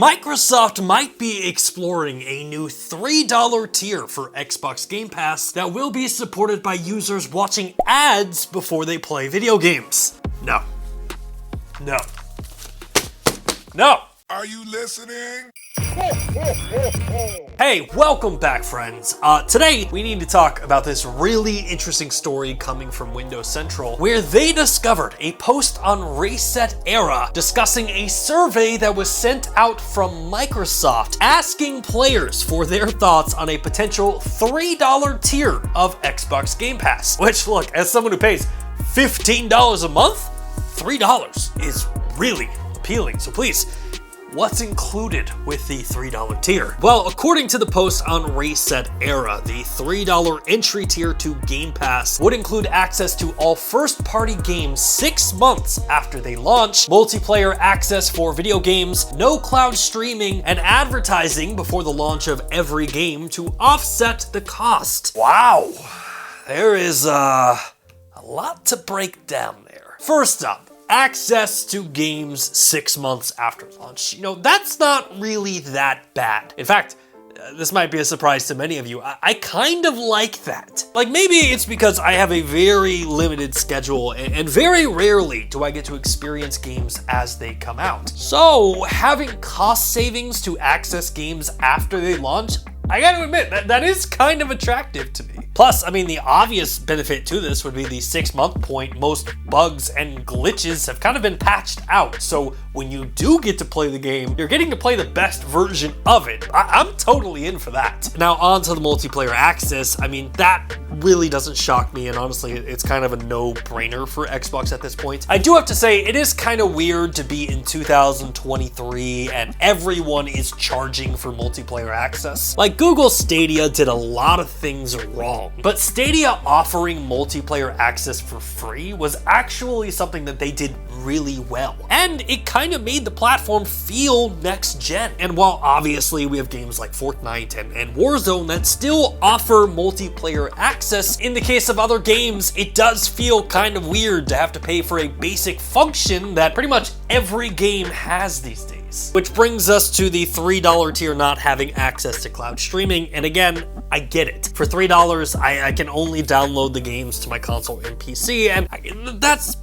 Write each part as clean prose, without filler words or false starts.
Microsoft might be exploring a new $3 tier for Xbox Game Pass that will be supported by users watching ads before they play video games. No. No. No. Are you listening? Hey, welcome back, friends. Today, we need to talk about this really interesting story coming from Windows Central, where they discovered a post on Reset Era discussing a survey that was sent out from Microsoft asking players for their thoughts on a potential $3 tier of Xbox Game Pass. Which, look, as someone who pays $15 a month, $3 is really appealing. So please, what's included with the $3 tier? Well, according to the post on Reset Era, the $3 entry tier to Game Pass would include access to all first-party games 6 months after they launch, multiplayer access for video games, no cloud streaming, and advertising before the launch of every game to offset the cost. Wow, there is a lot to break down there. First up, access to games 6 months after launch. You know, that's not really that bad. In fact, this might be a surprise to many of you. I kind of like that. Like, maybe it's because I have a very limited schedule and very rarely do I get to experience games as they come out. So having cost savings to access games after they launch, I gotta admit, that is kind of attractive to me. Plus, I mean, the obvious benefit to this would be the 6-month point. Most bugs and glitches have kind of been patched out. So when you do get to play the game, you're getting to play the best version of it. I'm totally in for that. Now, on to the multiplayer access. I mean, that really doesn't shock me. And honestly, it's kind of a no-brainer for Xbox at this point. I do have to say, it is kind of weird to be in 2023 and everyone is charging for multiplayer access. Like, Google Stadia did a lot of things wrong, but Stadia offering multiplayer access for free was actually something that they did really well. And it kind of made the platform feel next gen. And while obviously we have games like Fortnite and Warzone that still offer multiplayer access, in the case of other games, it does feel kind of weird to have to pay for a basic function that pretty much every game has these days. Which brings us to the $3 tier not having access to cloud streaming. And again, I get it. For $3, I can only download the games to my console and PC, and that's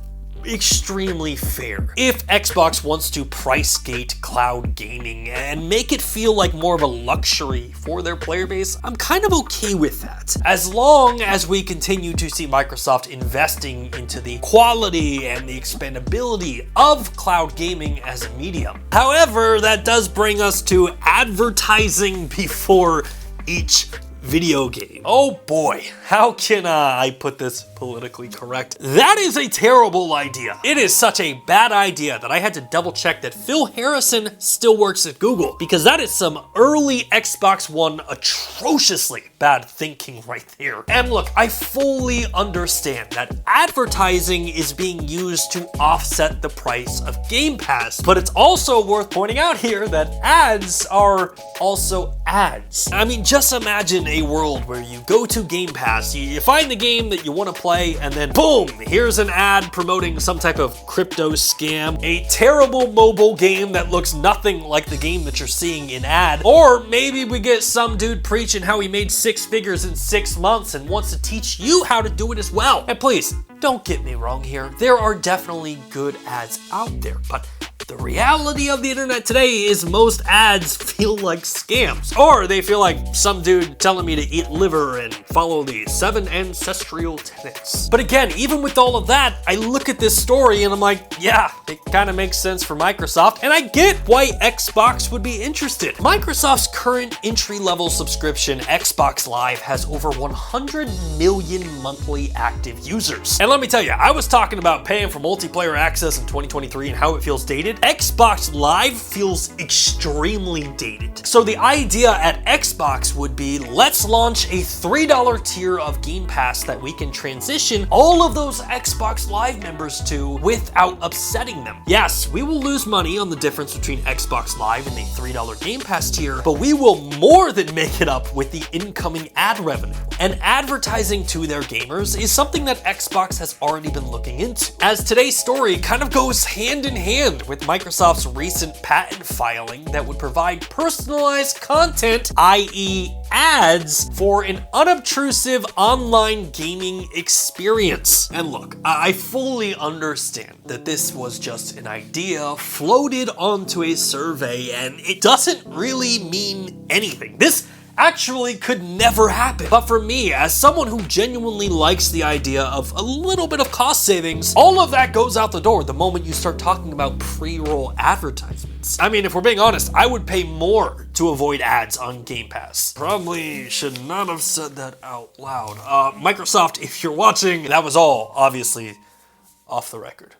extremely fair. If Xbox wants to price gate cloud gaming and make it feel like more of a luxury for their player base, I'm kind of okay with that. As long as we continue to see Microsoft investing into the quality and the expandability of cloud gaming as a medium. However, that does bring us to advertising before each video game. Oh boy, how can I put this politically correct? That is a terrible idea. It is such a bad idea that I had to double check that Phil Harrison still works at Google, because that is some early Xbox One atrociously bad thinking right there. And look, I fully understand that advertising is being used to offset the price of Game Pass, but it's also worth pointing out here that ads are also ads. I mean, just imagine a world where you go to Game Pass, you find the game that you want to play, and then boom, here's an ad promoting some type of crypto scam, a terrible mobile game that looks nothing like the game that you're seeing in ad, or maybe we get some dude preaching how he made 6 figures in 6 months and wants to teach you how to do it as well. And please, don't get me wrong here, there are definitely good ads out there, but the reality of the internet today is most ads feel like scams, or they feel like some dude telling me to eat liver and follow the 7 ancestral tenets. But again, even with all of that, I look at this story and I'm like, yeah, it kind of makes sense for Microsoft, and I get why Xbox would be interested. Microsoft's current entry-level subscription, Xbox Live, has over 100 million monthly active users. And let me tell you, I was talking about paying for multiplayer access in 2023 and how it feels dated. Xbox Live feels extremely dated. So the idea at Xbox would be, let's launch a $3 tier of Game Pass that we can transition all of those Xbox Live members to without upsetting them. Yes, we will lose money on the difference between Xbox Live and the $3 Game Pass tier, but we will more than make it up with the incoming ad revenue. And advertising to their gamers is something that Xbox has already been looking into, as today's story kind of goes hand in hand with Microsoft's recent patent filing that would provide personalized content, i.e. ads, for an unobtrusive online gaming experience. And look, I fully understand that this was just an idea floated onto a survey and it doesn't really mean anything. This actually could never happen. But for me, as someone who genuinely likes the idea of a little bit of cost savings, all of that goes out the door the moment you start talking about pre-roll advertisements. I mean, if we're being honest, I would pay more to avoid ads on Game Pass. Probably should not have said that out loud. Microsoft, if you're watching, that was all, obviously, off the record.